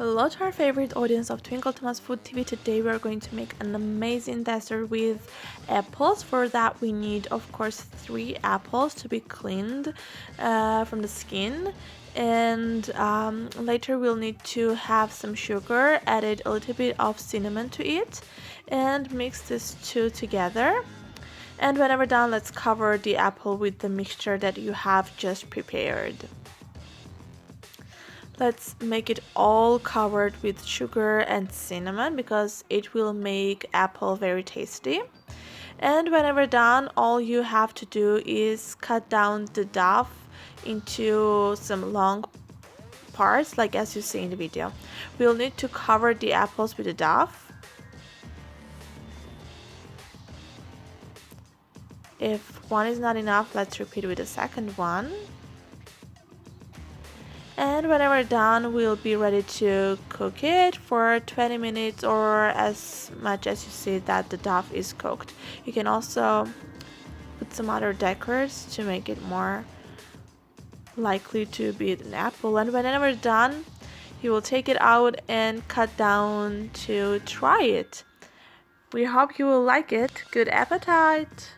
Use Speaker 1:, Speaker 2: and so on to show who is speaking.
Speaker 1: Hello to our favorite audience of Twinkle Thomas Food TV. Today we are going to make an amazing dessert with apples. For that we need, of course, 3 apples to be cleaned from the skin. And later we'll need to have some sugar, added a little bit of cinnamon to it, and mix these two together. And whenever done, let's cover the apple with the mixture that you have just prepared. Let's make it all covered with sugar and cinnamon because it will make apple very tasty. And whenever done, all you have to do is cut down the dough into some long parts, like as you see in the video. We'll need to cover the apples with the dough. If one is not enough, let's repeat with the second one. And whenever done, we'll be ready to cook it for 20 minutes or as much as you see that the dough is cooked. You can also put some other decors to make it more likely to be an apple. And whenever done, you will take it out and cut down to try it. We hope you will like it. Good appetite!